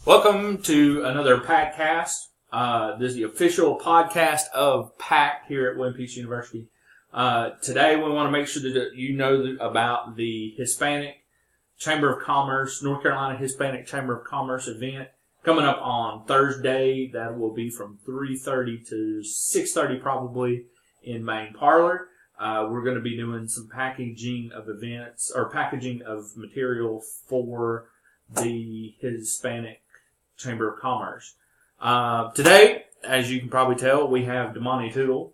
Welcome to another PACcast. This is the official podcast of PAC here at William Peace University. Today we want to make sure that you know about the Hispanic Chamber of Commerce, North Carolina Hispanic Chamber of Commerce event coming up on Thursday. That will be from 3:30 to 6:30 probably in Main Parlor. We're going to be doing some packaging of events or packaging of material for the Hispanic Chamber of Commerce. Today, as you can probably tell, we have Damani Tootle.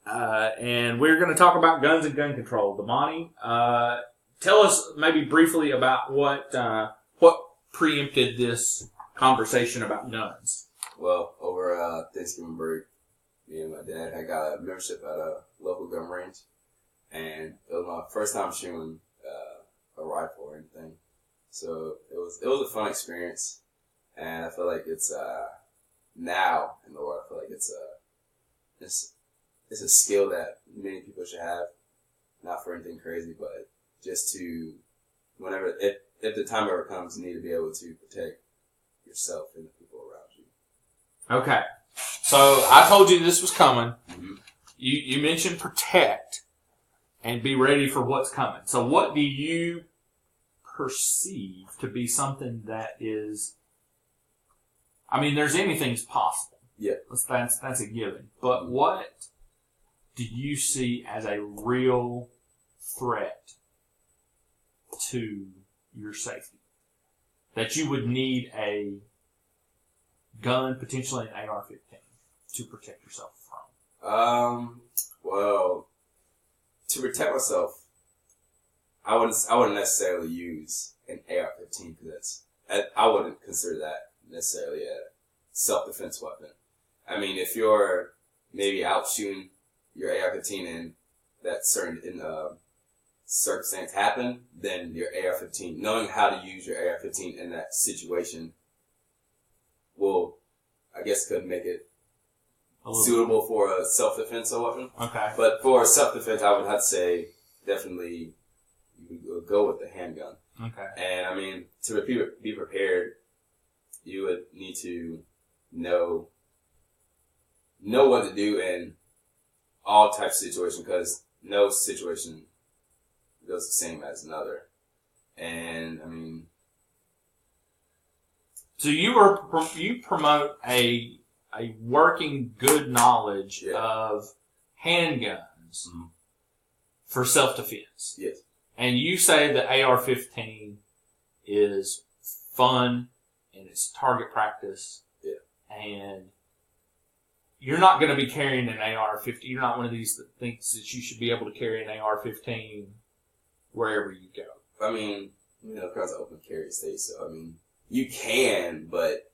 And we're going to talk about guns and gun control. Damani, tell us maybe briefly about what preempted this conversation about guns. Well, over Thanksgiving break, me and my dad had got a membership at a local gun range, and it was my first time shooting a rifle or anything. So it was a fun experience, and I feel like it's now in the world. I feel like it's a skill that many people should have, not for anything crazy, but just to whenever if the time ever comes, you need to be able to protect yourself and the people around you. Okay, so I told you this was coming. Mm-hmm. You mentioned protect and be ready for what's coming. So what do you perceive to be something that is, I mean, there's anything's possible. Yeah. That's a given. But what do you see as a real threat to your safety? That you would need a gun, potentially an AR-15, to protect yourself from? Well, to protect myself, I wouldn't necessarily use an AR-15 because I wouldn't consider that necessarily a self-defense weapon. I mean, if you're maybe out shooting your AR-15 and that certain circumstance happen, then your AR-15, knowing how to use your AR-15 in that situation will, I guess, could make it suitable for a self-defense weapon. Okay. But for self-defense, I would have to say definitely you would go with the handgun. Okay. And I mean, to be prepared, you would need to know what to do in all types of situations, because no situation goes the same as another. And I mean, so you promote a working good knowledge of handguns for self-defense. Yes. And you say that AR-15 is fun and it's target practice. Yeah. And you're not going to be carrying an AR-15. You're not one of these that thinks that you should be able to carry an AR-15 wherever you go. I mean, because of open carry state, so I mean, you can, but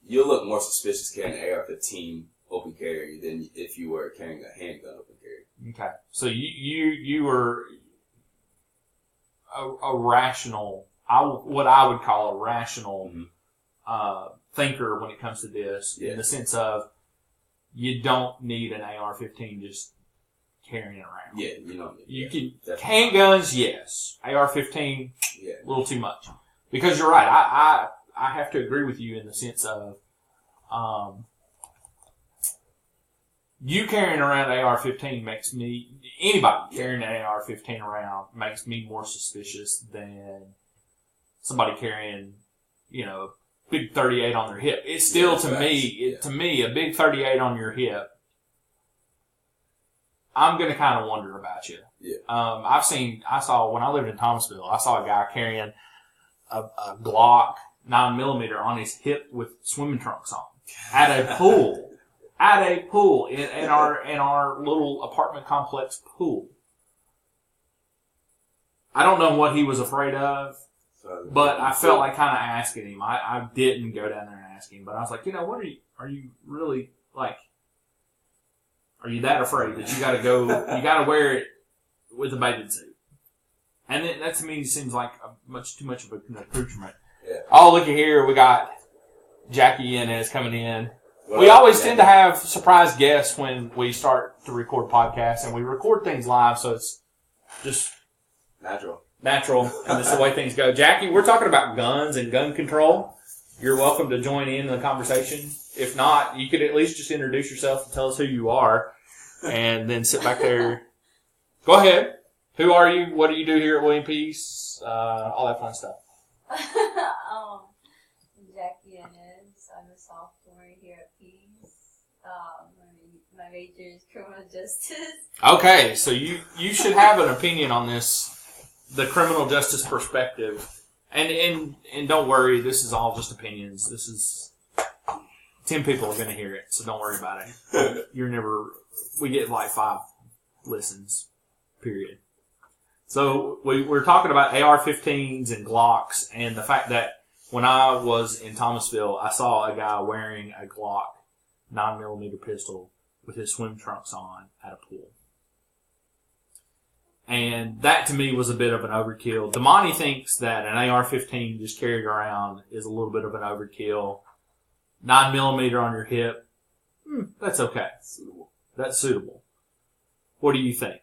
you'll look more suspicious carrying an AR-15 open carry than if you were carrying a handgun open carry. Okay, so you were a rational, what I would call a rational thinker when it comes to this, in the sense of you don't need an AR-15 just carrying around. Yeah, you don't need. You can handguns, yes. AR-15, a little too much. Because you're right, I have to agree with you in the sense of you carrying around an AR-15 makes me, anybody carrying an AR-15 around makes me more suspicious than somebody carrying, a big 38 on their hip. It's still, to me, a big 38 on your hip, I'm going to kind of wonder about you. Yeah. I saw, when I lived in Thomasville, I saw a guy carrying a Glock 9mm on his hip with swimming trunks on at a pool. In our little apartment complex pool. I don't know what he was afraid of, but I felt like kind of asking him. I didn't go down there and ask him, but I was like, what are you really like? Are you that afraid that you gotta wear it with a bathing suit? And then that to me seems like much too much of an accoutrement. Yeah. Oh, looky here, we got Jackie Inez coming in. We always tend to have surprise guests when we start to record podcasts, and we record things live, so it's just natural. natural, and this is the way things go. Jackie, we're talking about guns and gun control. You're welcome to join in the conversation. If not, you could at least just introduce yourself and tell us who you are, and then sit back there. Go ahead. Who are you? What do you do here at William Peace? All that fun stuff. Jackie Inez. I'm a sophomore here at Peace. My major is criminal justice. Okay, so you should have an opinion on this, the criminal justice perspective. And don't worry, this is all just opinions. This is 10 people are going to hear it, so don't worry about it. We get like 5 listens, period. So we're talking about AR-15s and Glocks, and the fact that when I was in Thomasville, I saw a guy wearing a Glock 9mm pistol with his swim trunks on at a pool. And that to me was a bit of an overkill. Damani thinks that an AR-15 just carried around is a little bit of an overkill. 9mm on your hip, that's okay. That's suitable. What do you think?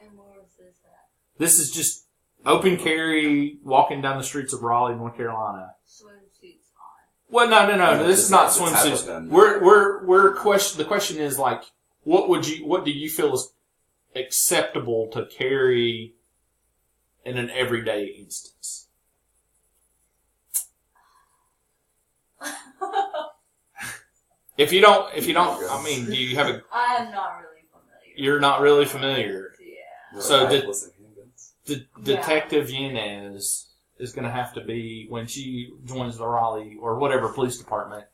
And where was this at? This is just open carry, walking down the streets of Raleigh, North Carolina. Swimsuits on. Well, no. This is not swimsuits. The question is like, what do you feel is acceptable to carry in an everyday instance? If you don't, I mean, do you have a? I am not really familiar. You're not really familiar. Yeah. So Detective Yanez is going to have to be, when she joins the Raleigh or whatever police department,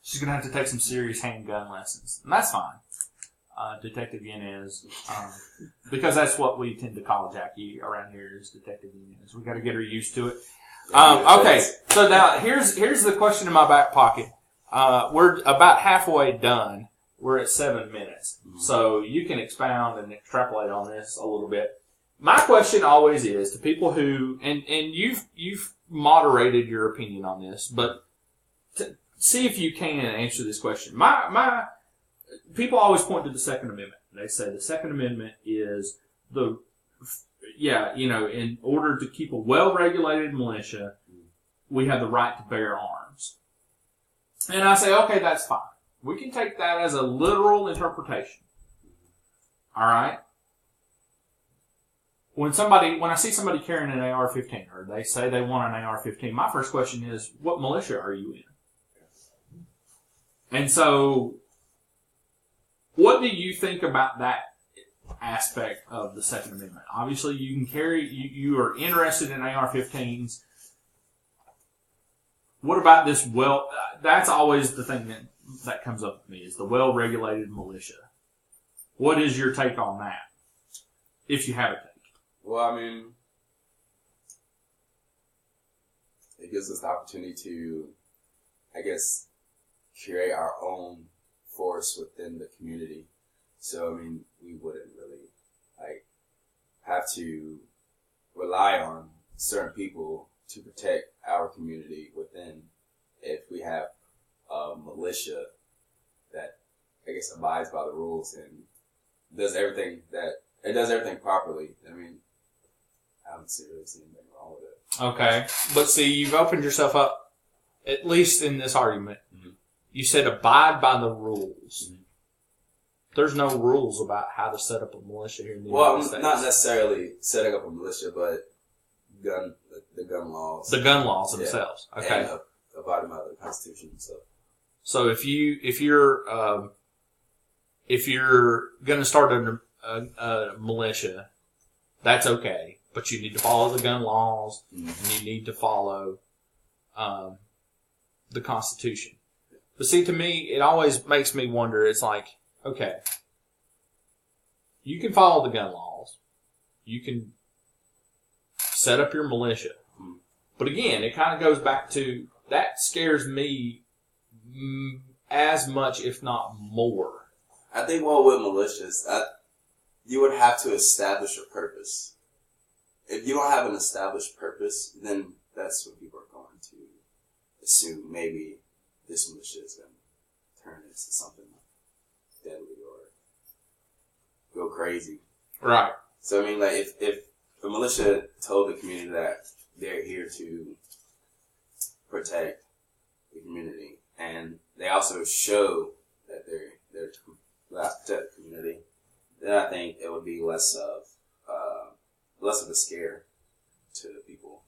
she's going to have to take some serious handgun lessons, and that's fine. Detective Yanez, because that's what we tend to call Jackie around here is Detective Yanez. We got to get her used to it. Okay, so now here's the question in my back pocket. We're about halfway done. We're at 7 minutes, so you can expound and extrapolate on this a little bit. My question always is to people who, and you've moderated your opinion on this, but see if you can answer this question. My people always point to the Second Amendment. They say the Second Amendment is in order to keep a well-regulated militia, we have the right to bear arms. And I say, okay, that's fine. We can take that as a literal interpretation. All right? When I see somebody carrying an AR-15, or they say they want an AR-15, my first question is, what militia are you in? And so, what do you think about that aspect of the Second Amendment? Obviously, you can carry, you are interested in AR-15s. What about this? Well, that's always the thing that comes up with me, is the well-regulated militia. What is your take on that? If you have a take. Well, I mean, it gives us the opportunity to, I guess, create our own force within the community. So, I mean, we wouldn't really, have to rely on certain people to protect our community within if we have a militia that, I guess, abides by the rules and does everything properly. I mean, I don't really see anything wrong with it. Okay. But see, you've opened yourself up, at least in this argument. Mm-hmm. You said abide by the rules. Mm-hmm. There's no rules about how to set up a militia here in the United States. Well, not necessarily setting up a militia, but the gun laws. The gun laws themselves. Okay. And abiding by the Constitution and stuff. So if you're going to start a militia, that's okay. But you need to follow the gun laws, and you need to follow the Constitution. But see, to me, it always makes me wonder. It's like, okay, you can follow the gun laws. You can set up your militia. But again, it kind of goes back to, that scares me as much, if not more. I think, with militias, you would have to establish a purpose. If you don't have an established purpose, then that's what people are going to assume. Maybe this militia is going to turn into something deadly or go crazy. Right. So, I mean, if the militia told the community that they're here to protect the community, and they also show that they're there to protect the community, then I think it would be less of a scare to people.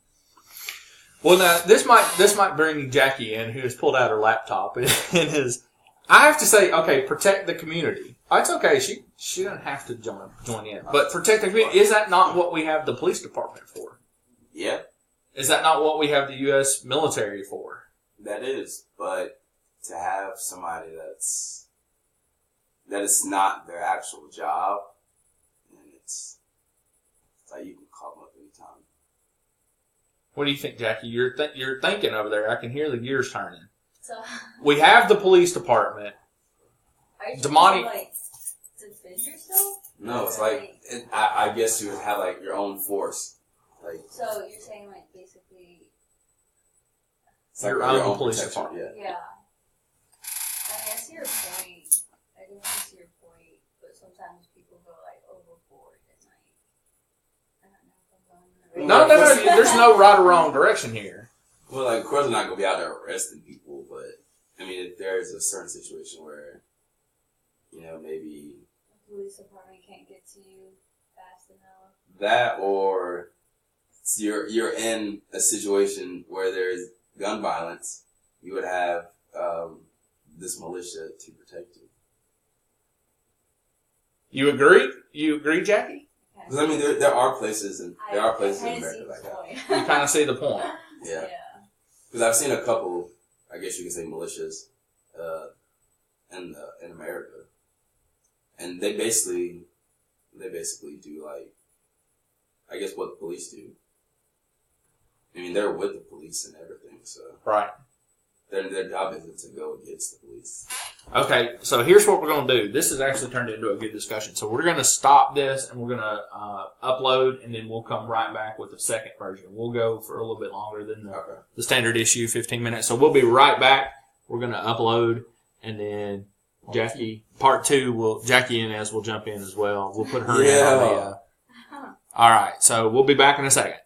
Well, now this might bring Jackie in, who has pulled out her laptop and is. I have to say, okay, protect the community. It's okay. She doesn't have to join in, but protect the community. Is that not what we have the police department for? Yeah, Is that not what we have the U.S. military for? that is. But to have somebody that is not their actual job, and it's like you can call them up anytime. What do you think, Jackie? You're thinking over there. I can hear the gears turning. So, We have the police department. are you Damani- trying to, like, defend yourself? No, it's like I guess you would have like your own force, like So you're saying, like, basically, it's like Your your own own police protection, department. Yeah. yeah. I mean, I see your point. I definitely see your point, but sometimes people go, like, overboard and, like, I don't know if I'm going in the right No. There's no right or wrong direction here. Well, like, of course, I'm not gonna be out there arresting people, but I mean, if there's a certain situation where, maybe The police department can't get to you fast enough. that, or you're in a situation where there's gun violence, you would have this militia to protect you. You agree? You agree, Jackie? Because I mean, there are places in I America like that. You kind of see the point. Yeah. Because I've seen a couple, I guess you could say, militias in America, and they basically do, like, I guess what the police do. I mean, they're with the police and everything, so Right. their job isn't to go against the police. Okay, so here's what we're going to do. This has actually turned into a good discussion. So we're going to stop this, and we're going to upload, and then we'll come right back with the second version. We'll go for a little bit longer than the standard issue, 15 minutes. So we'll be right back. We're going to upload, and then Jackie, part 2, Jackie Inez will jump in as well. We'll put her in on the... all right, so we'll be back in a second.